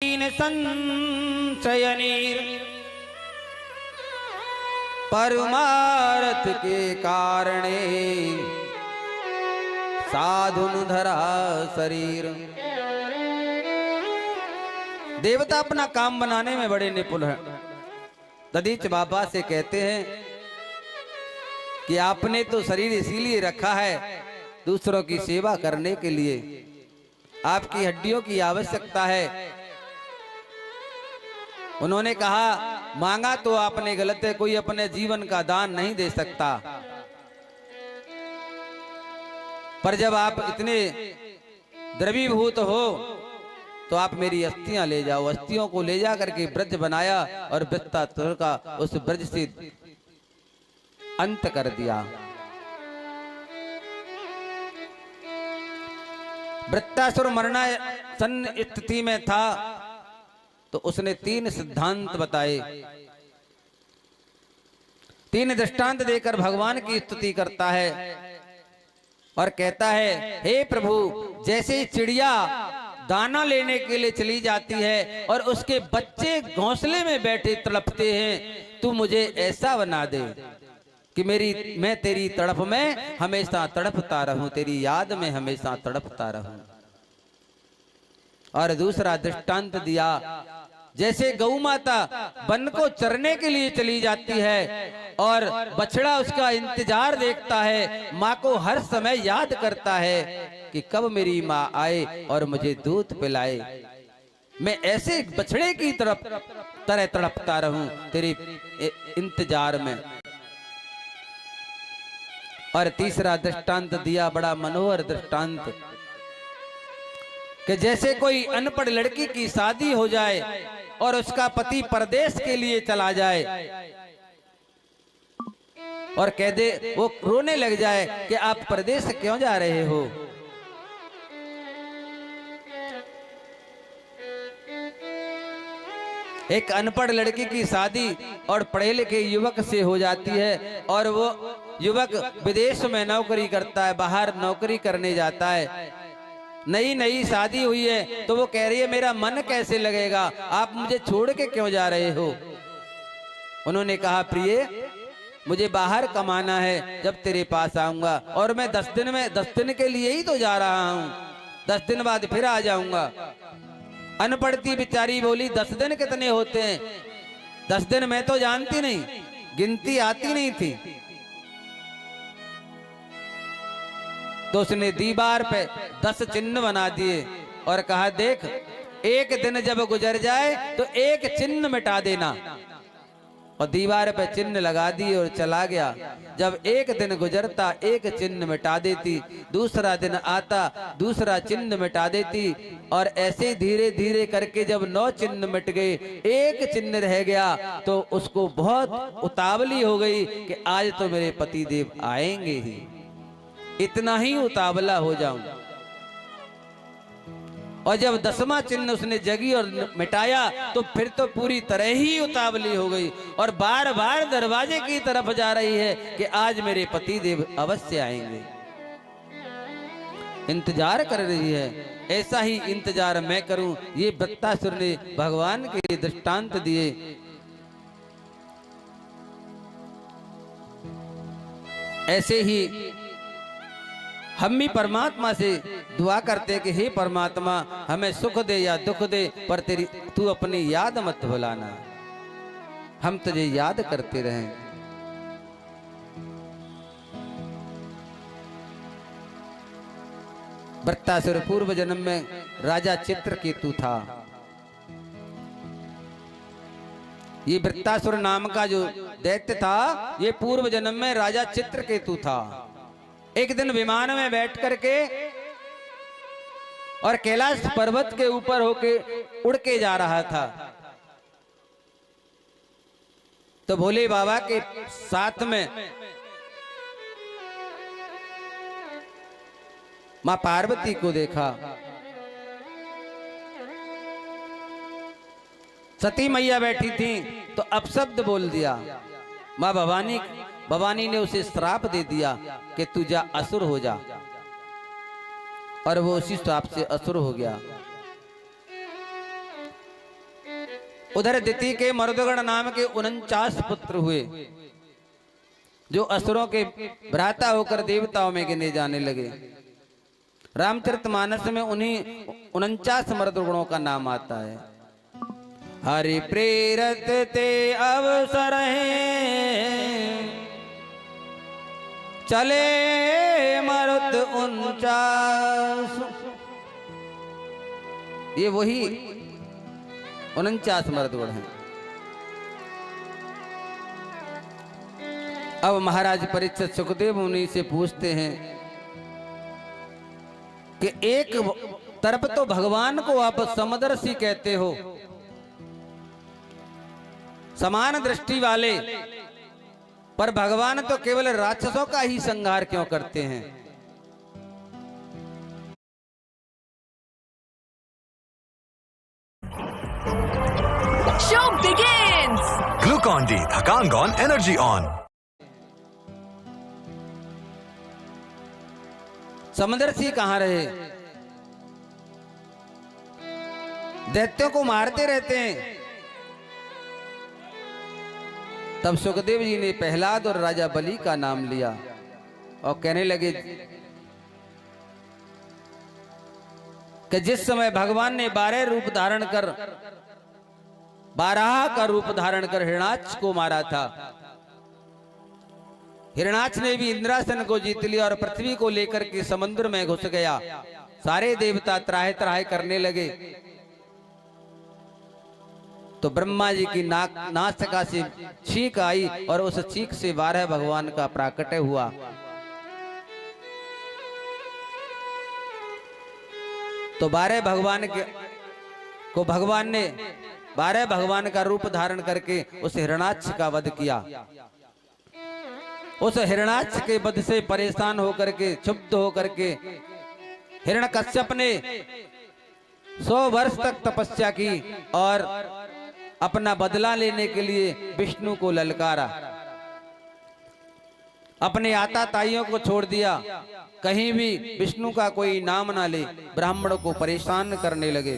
तीन संशयनीर परमार्थ के कारणे साधुन धरा शरीर। देवता अपना काम बनाने में बड़े निपुण हैं। दधीच बाबा से कहते हैं कि आपने तो शरीर इसीलिए रखा है दूसरों की सेवा करने के लिए, आपकी हड्डियों की आवश्यकता है। उन्होंने कहा मांगा तो आपने गलत है, कोई अपने जीवन का दान नहीं दे सकता, पर जब आप इतने द्रवीभूत हो तो आप मेरी अस्थियां ले जाओ। अस्थियों को ले जा करके ब्रज बनाया और वृत्तासुर का उस ब्रज से अंत कर दिया। वृत्तासुर मरणासन्न स्थिति में था तो उसने तीन सिद्धांत बताए, तीन दृष्टांत देकर भगवान की स्तुति करता है और कहता है, हे प्रभु, जैसे चिड़िया दाना लेने के लिए चली जाती है और उसके बच्चे घोंसले में बैठे तड़पते हैं, तू मुझे ऐसा बना दे कि मैं तेरी तड़प में हमेशा तड़पता रहूं, तेरी याद में हमेशा तड़पता रहूं। और दूसरा दृष्टांत दिया, जैसे गौ माता वन को चरने के लिए चली जाती है और बछड़ा उसका इंतजार देखता है, माँ को हर समय याद करता है कि कब मेरी माँ आए और मुझे दूध पिलाए, मैं ऐसे बछड़े की तरह तड़पता रहूं तेरे इंतजार में। और तीसरा दृष्टांत दिया, बड़ा मनोहर दृष्टांत, कि जैसे कोई अनपढ़ लड़की की शादी हो जाए और उसका पति परदेश के लिए चला जाए और कह दे, वो रोने लग जाए कि आप परदेश क्यों जा रहे हो। एक अनपढ़ लड़की की शादी और पढ़े लिखे युवक से हो जाती है और वो युवक विदेश में नौकरी करता है, बाहर नौकरी करने जाता है। नई नई शादी हुई है तो वो कह रही है, मेरा मन कैसे लगेगा, आप मुझे छोड़ के क्यों जा रहे हो। उन्होंने कहा, प्रिय, मुझे बाहर कमाना है, जब तेरे पास आऊंगा, और मैं 10 दिन के लिए ही तो जा रहा हूं, 10 दिन बाद फिर आ जाऊंगा। अनपढ़ती बेचारी बोली, 10 दिन कितने होते हैं, 10 दिन मैं तो जानती नहीं, गिनती आती नहीं थी। तो उसने दीवार पे 10 चिन्ह बना दिए और कहा, देख, एक दिन जब गुजर जाए तो एक चिन्ह मिटा देना। और दीवार पे चिन्ह लगा दिए और चला गया। जब एक दिन गुजरता एक चिन्ह मिटा देती, दूसरा दिन आता दूसरा चिन्ह मिटा देती, और ऐसे धीरे धीरे करके जब 9 चिन्ह मिट गए, एक चिन्ह रह गया, तो उसको बहुत उतावली हो गई कि आज तो मेरे पतिदेव आएंगे ही, इतना ही उतावला हो जाऊं। और जब 10वां चिन्ह उसने जगी और मिटाया तो फिर तो पूरी तरह ही उतावली हो गई और बार बार दरवाजे की तरफ जा रही है कि आज मेरे पति देव अवश्य आएंगे, इंतजार कर रही है। ऐसा ही इंतजार मैं करूं, ये वृत्तासुर ने भगवान के दृष्टांत दिए। ऐसे ही हम भी परमात्मा से दुआ करते कि हे परमात्मा, हमें सुख दे या दुख दे, पर तू अपनी याद मत भुलाना, हम तुझे याद करते रहें। वृत्तासुर पूर्व जन्म में राजा चित्रकेतु था। ये वृत्तासुर नाम का जो दैत्य था, ये पूर्व जन्म में राजा चित्रकेतु था। एक दिन विमान में बैठ करके और कैलाश पर्वत के ऊपर होके उड़ के जा रहा था, तो भोले बाबा के साथ में मां पार्वती को देखा। सती मैया बैठी थी तो अपशब्द बोल दिया। मां भवानी ने उसे श्राप दे दिया कि तू जा, असुर हो जा, और वो उसी श्राप से असुर हो गया। उधर दिति के मरुदगण नाम के 49 पुत्र हुए, जो असुरों के भ्राता होकर देवताओं में गिने जाने लगे। रामचरितमानस में उन्हीं 49 मरुदगणों का नाम आता है। हरि प्रेरत ते अवसर चले मरुत 49। ये वही 49 मरुदगण हैं। अब महाराज परीक्षित सुखदेव मुनि से पूछते हैं कि एक तरफ तो भगवान को आप समदर्शी कहते हो, समान दृष्टि वाले, पर भगवान तो केवल राक्षसों का ही संहार क्यों करते हैं? Show begins! Glucon-D, थकान गॉन, एनर्जी ऑन। समदर्शी कहां रहे? दैत्यों को मारते रहते हैं। तब सुखदेव जी ने प्रहलाद और राजा बलि का नाम लिया और कहने लगे कि जिस समय भगवान ने 12 रूप धारण कर, 12 का रूप धारण कर हिरणाक्ष को मारा था, हिरणाक्ष ने भी इंद्रासन को जीत लिया और पृथ्वी को लेकर के समुद्र में घुस गया। सारे देवता त्राहे त्राहे करने लगे तो ब्रह्मा जी की नासिका से छींक आई और उस छींक से 12 भगवान का प्राकट्य हुआ। तो 12 भगवान को भगवान ने 12 भगवान का रूप धारण करके उस हिरणाक्ष का वध किया। उस हिरणाक्ष के वध से परेशान होकर के, क्षुब्ध होकर के हिरण्यकश्यप ने 100 वर्ष तक तपस्या की और अपना बदला लेने के लिए विष्णु को ललकारा। अपने आता ताइयों को छोड़ दिया, कहीं भी विष्णु का कोई नाम ना ले, ब्राह्मणों को परेशान करने लगे।